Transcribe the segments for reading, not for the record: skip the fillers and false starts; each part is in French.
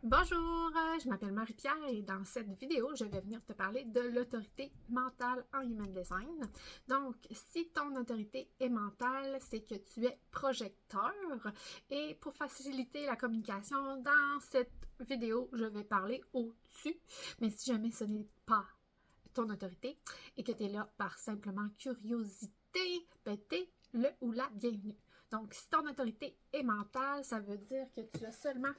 Bonjour, je m'appelle Marie-Pierre et dans cette vidéo, je vais venir te parler de l'autorité mentale en Human Design. Donc, si ton autorité est mentale, c'est que tu es projecteur. Et pour faciliter la communication, dans cette vidéo, je vais parler au-dessus. Mais si jamais ce n'est pas ton autorité et que tu es là par simplement curiosité, ben t'es le ou la bienvenue. Donc, si ton autorité est mentale, ça veut dire que tu as seulement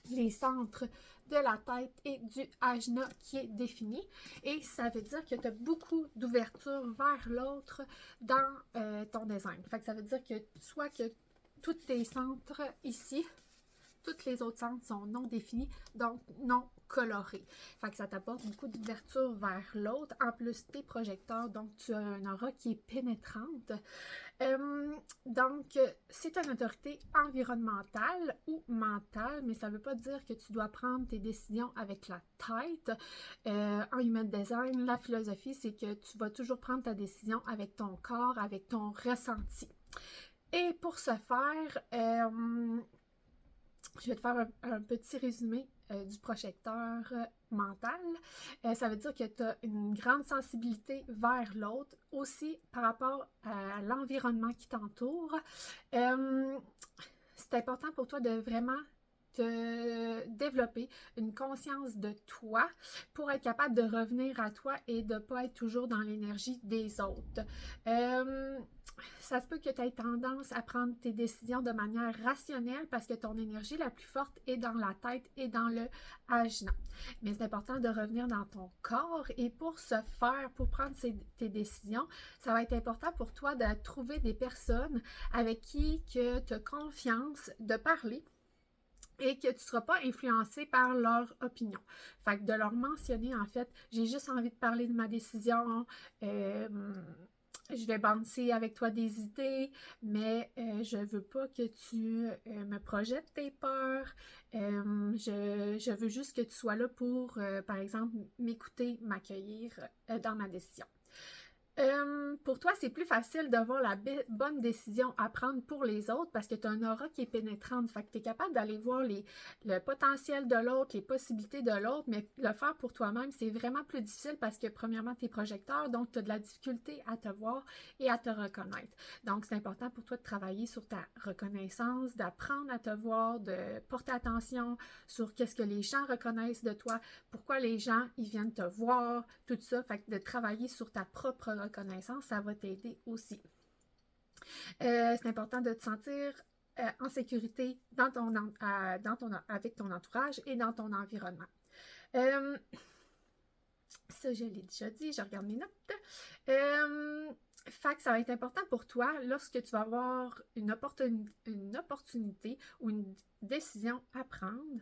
les centres de la tête et du ajna qui est défini. Et ça veut dire que tu as beaucoup d'ouverture vers l'autre dans ton design. Fait que ça veut dire que soit que tous tes centres ici, tous les autres centres sont non définis, donc non colorés. Fait que ça t'apporte beaucoup d'ouverture vers l'autre. En plus, tes projecteurs, donc tu as un aura qui est pénétrante. Donc, c'est une autorité environnementale ou mentale, mais ça ne veut pas dire que tu dois prendre tes décisions avec la tête. En Human Design, la philosophie, c'est que tu vas toujours prendre ta décision avec ton corps, avec ton ressenti. Et pour ce faire, je vais te faire un petit résumé du projecteur mental. Ça veut dire que tu as une grande sensibilité vers l'autre, aussi par rapport à l'environnement qui t'entoure. C'est important pour toi de vraiment te développer une conscience de toi pour être capable de revenir à toi et de ne pas être toujours dans l'énergie des autres. Ça se peut que tu aies tendance à prendre tes décisions de manière rationnelle parce que ton énergie la plus forte est dans la tête et dans le ajna. Mais c'est important de revenir dans ton corps et pour ce faire, pour prendre tes décisions, ça va être important pour toi de trouver des personnes avec qui tu as confiance de parler et que tu ne seras pas influencé par leur opinion. Fait que de leur mentionner, en fait, j'ai juste envie de parler de ma décision, je vais bouncer avec toi des idées, mais je veux pas que tu me projettes tes peurs. Je veux juste que tu sois là pour, par exemple, m'écouter, m'accueillir dans ma décision. Pour toi, c'est plus facile d'avoir la bonne décision à prendre pour les autres parce que tu as un aura qui est pénétrante. Fait que tu es capable d'aller voir le potentiel de l'autre, les possibilités de l'autre, mais le faire pour toi-même, c'est vraiment plus difficile parce que, premièrement, tu es projecteur, donc tu as de la difficulté à te voir et à te reconnaître. Donc, c'est important pour toi de travailler sur ta reconnaissance, d'apprendre à te voir, de porter attention sur qu'est-ce que les gens reconnaissent de toi, pourquoi les gens, ils viennent te voir, tout ça. Fait que de travailler sur ta propre reconnaissance, ça va t'aider aussi. C'est important de te sentir en sécurité avec ton entourage et dans ton environnement. Ça, je l'ai déjà dit, je regarde mes notes. Fait que ça va être important pour toi lorsque tu vas avoir une opportunité ou une décision à prendre.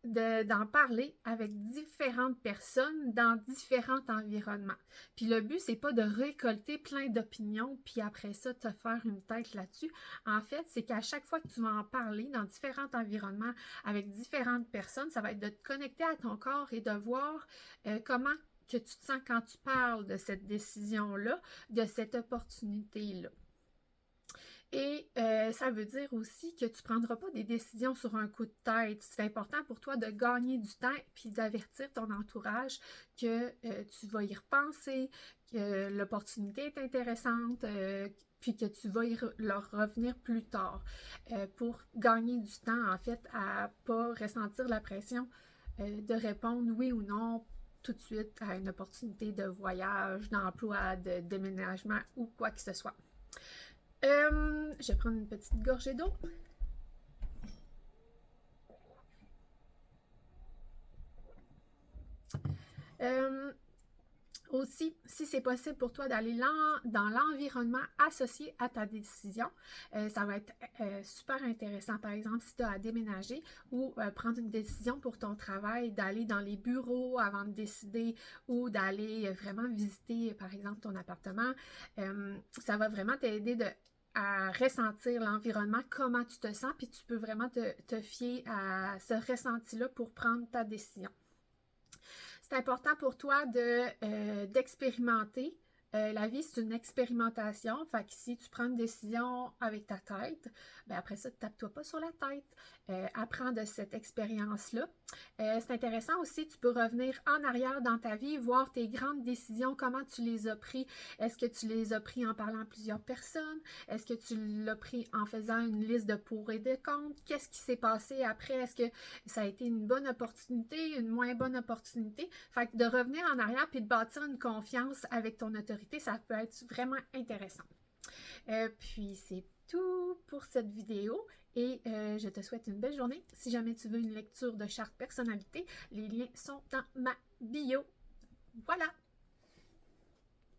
D'en parler avec différentes personnes dans différents environnements. Puis le but, c'est pas de récolter plein d'opinions, puis après ça, te faire une tête là-dessus. En fait, c'est qu'à chaque fois que tu vas en parler dans différents environnements avec différentes personnes, ça va être de te connecter à ton corps et de voir comment que tu te sens quand tu parles de cette décision-là, de cette opportunité-là. Et ça veut dire aussi que tu ne prendras pas des décisions sur un coup de tête. C'est important pour toi de gagner du temps puis d'avertir ton entourage que tu vas y repenser, que l'opportunité est intéressante, puis que tu vas leur revenir plus tard pour gagner du temps, en fait, à ne pas ressentir la pression de répondre oui ou non tout de suite à une opportunité de voyage, d'emploi, de déménagement ou quoi que ce soit. Je vais prendre une petite gorgée d'eau. Aussi, si c'est possible pour toi d'aller dans l'environnement associé à ta décision, ça va être super intéressant. Par exemple, si tu as à déménager ou prendre une décision pour ton travail, d'aller dans les bureaux avant de décider ou d'aller vraiment visiter, par exemple, ton appartement, ça va vraiment t'aider à ressentir l'environnement, comment tu te sens, puis tu peux vraiment te fier à ce ressenti-là pour prendre ta décision. C'est important pour toi d'expérimenter La vie, c'est une expérimentation. Fait que si tu prends une décision avec ta tête, ben après ça, tape-toi pas sur la tête. Apprends de cette expérience-là. C'est intéressant aussi, tu peux revenir en arrière dans ta vie, voir tes grandes décisions, comment tu les as pris. Est-ce que tu les as pris en parlant à plusieurs personnes? Est-ce que tu l'as pris en faisant une liste de pour et de contre? Qu'est-ce qui s'est passé après? Est-ce que ça a été une bonne opportunité, une moins bonne opportunité? Fait que de revenir en arrière puis de bâtir une confiance avec ton autorité, ça peut être vraiment intéressant. Puis c'est tout pour cette vidéo et je te souhaite une belle journée. Si jamais tu veux une lecture de charte personnalité, les liens sont dans ma bio. Voilà!